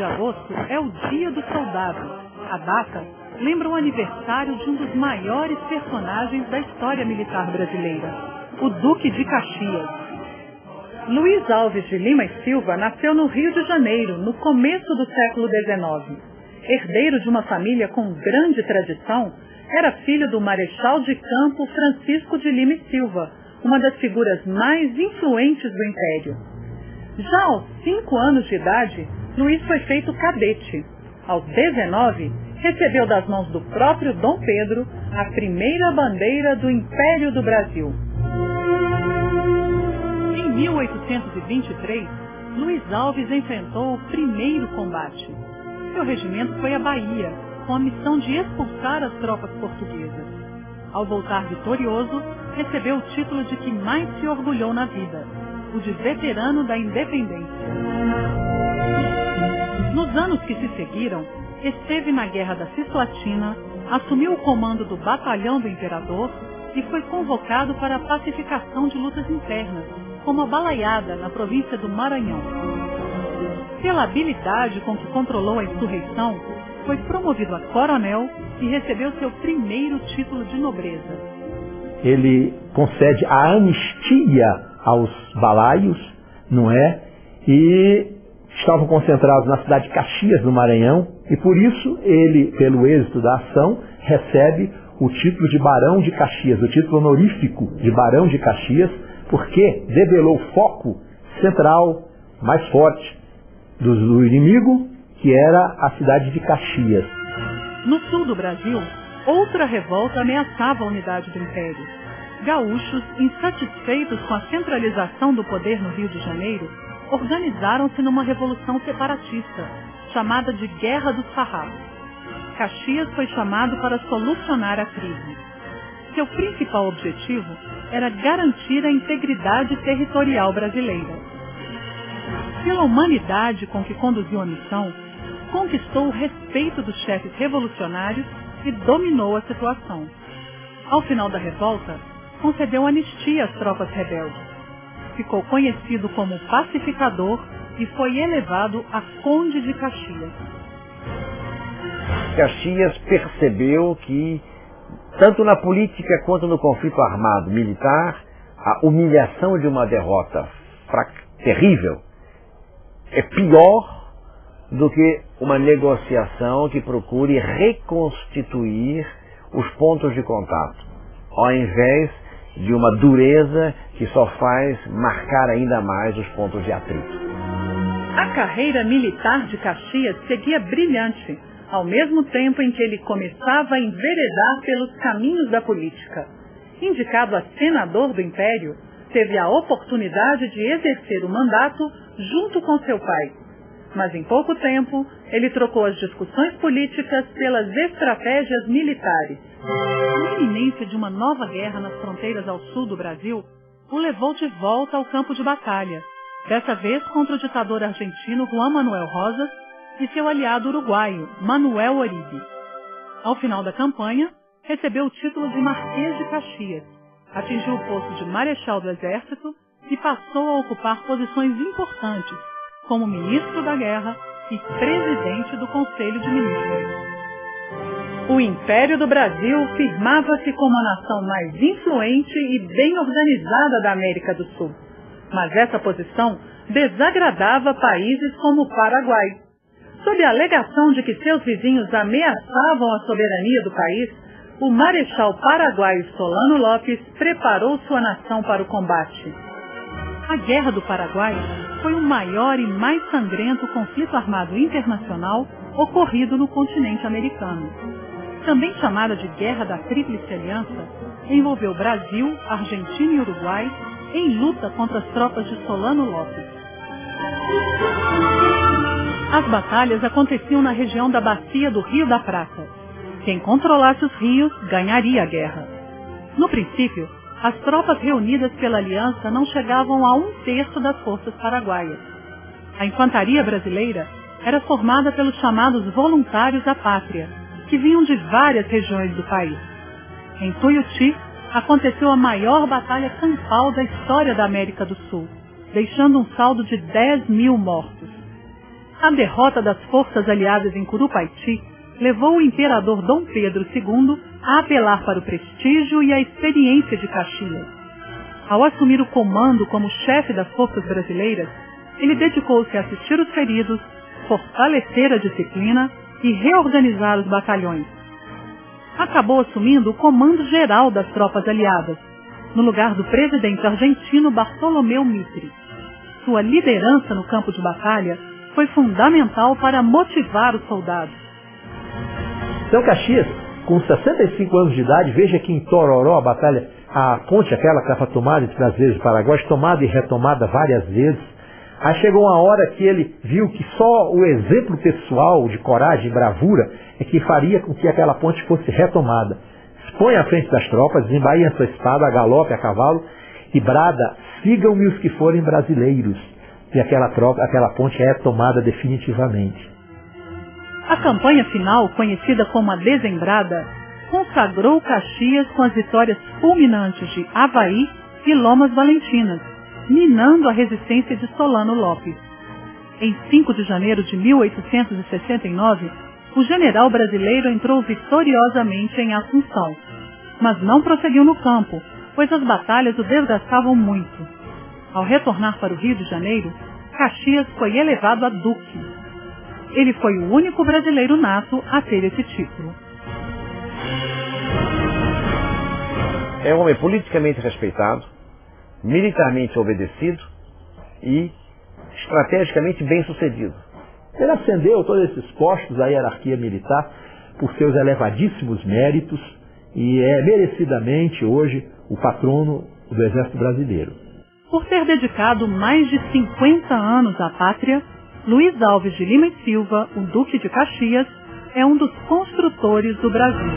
agosto é o Dia do Soldado. A data lembra o aniversário de um dos maiores personagens da história militar brasileira, o Duque de Caxias. Luiz Alves de Lima e Silva nasceu no Rio de Janeiro, no começo do século XIX. Herdeiro de uma família com grande tradição, era filho do Marechal de Campo Francisco de Lima e Silva, uma das figuras mais influentes do Império. Já aos 5 anos de idade, Luiz foi feito cadete. Aos 19, recebeu das mãos do próprio Dom Pedro a primeira bandeira do Império do Brasil. Em 1823, Luiz Alves enfrentou o primeiro combate. Seu regimento foi à Bahia, com a missão de expulsar as tropas portuguesas. Ao voltar vitorioso, recebeu o título de que mais se orgulhou na vida, o de veterano da independência. Nos anos que se seguiram, esteve na Guerra da Cisplatina, assumiu o comando do Batalhão do Imperador e foi convocado para a pacificação de lutas internas, como a Balaiada, na província do Maranhão. Pela habilidade com que controlou a insurreição, foi promovido a coronel e recebeu seu primeiro título de nobreza. Ele concede a anistia aos balaios, não é? E estavam concentrados na cidade de Caxias, no Maranhão, e por isso ele, pelo êxito da ação, recebe o título de Barão de Caxias, o título honorífico de Barão de Caxias, porque debelou o foco central, mais forte do inimigo, que era a cidade de Caxias. No sul do Brasil, outra revolta ameaçava a unidade do Império. Gaúchos, insatisfeitos com a centralização do poder no Rio de Janeiro, organizaram-se numa revolução separatista, chamada de Guerra dos Farrapos. Caxias foi chamado para solucionar a crise. Seu principal objetivo era garantir a integridade territorial brasileira. Pela humanidade com que conduziu a missão, conquistou o respeito dos chefes revolucionários e dominou a situação. Ao final da revolta, concedeu anistia às tropas rebeldes. Ficou conhecido como pacificador e foi elevado a Conde de Caxias. Caxias percebeu que, tanto na política quanto no conflito armado militar, a humilhação de uma derrota terrível é pior do que uma negociação que procure reconstituir os pontos de contato, ao invés de uma dureza que só faz marcar ainda mais os pontos de atrito. A carreira militar de Caxias seguia brilhante, ao mesmo tempo em que ele começava a enveredar pelos caminhos da política. Indicado a senador do Império, teve a oportunidade de exercer o mandato junto com seu pai. Mas em pouco tempo, ele trocou as discussões políticas pelas estratégias militares. A iminência de uma nova guerra nas fronteiras ao sul do Brasil o levou de volta ao campo de batalha, dessa vez contra o ditador argentino Juan Manuel Rosas e seu aliado uruguaio, Manuel Oribe. Ao final da campanha, recebeu o título de Marquês de Caxias, atingiu o posto de Marechal do Exército e passou a ocupar posições importantes, como ministro da Guerra e presidente do Conselho de Ministros. O Império do Brasil firmava-se como a nação mais influente e bem organizada da América do Sul. Mas essa posição desagradava países como o Paraguai. Sob a alegação de que seus vizinhos ameaçavam a soberania do país, o Marechal paraguaio Solano Lopes preparou sua nação para o combate. A Guerra do Paraguai foi o maior e mais sangrento conflito armado internacional ocorrido no continente americano. Também chamada de Guerra da Tríplice Aliança, envolveu Brasil, Argentina e Uruguai em luta contra as tropas de Solano Lopes. As batalhas aconteciam na região da bacia do Rio da Prata. Quem controlasse os rios ganharia a guerra. No princípio, as tropas reunidas pela aliança não chegavam a 1/3 das forças paraguaias. A infantaria brasileira era formada pelos chamados voluntários da pátria, que vinham de várias regiões do país. Em Tuiuti, aconteceu a maior batalha campal da história da América do Sul, deixando um saldo de 10.000 mortos. A derrota das forças aliadas em Curupaiti levou o imperador Dom Pedro II a apelar para o prestígio e a experiência de Caxias. Ao assumir o comando como chefe das forças brasileiras, ele dedicou-se a assistir os feridos, fortalecer a disciplina e reorganizar os batalhões. Acabou assumindo o comando geral das tropas aliadas, no lugar do presidente argentino Bartolomeu Mitre. Sua liderança no campo de batalha foi fundamental para motivar os soldados. Então Caxias, com 65 anos de idade, veja que em Tororó, a ponte aquela que estava tomada entre brasileiros e paraguaios, tomada e retomada várias vezes. Aí chegou uma hora que ele viu que só o exemplo pessoal de coragem e bravura é que faria com que aquela ponte fosse retomada. Se põe à frente das tropas, desembainha sua espada, a galope, a cavalo, e brada: sigam-me os que forem brasileiros. E aquela ponte é tomada definitivamente. A campanha final, conhecida como a Desembrada, consagrou Caxias com as vitórias fulminantes de Avaí e Lomas Valentinas, minando a resistência de Solano Lopes. Em 5 de janeiro de 1869, o general brasileiro entrou vitoriosamente em Assunção, mas não prosseguiu no campo, pois as batalhas o desgastavam muito. Ao retornar para o Rio de Janeiro, Caxias foi elevado a duque. Ele foi o único brasileiro nato a ter esse título. É um homem politicamente respeitado, militarmente obedecido e estrategicamente bem-sucedido. Ele ascendeu todos esses postos da hierarquia militar por seus elevadíssimos méritos e é merecidamente hoje o patrono do Exército Brasileiro. Por ter dedicado mais de 50 anos à pátria, Luiz Alves de Lima e Silva, o Duque de Caxias, é um dos construtores do Brasil.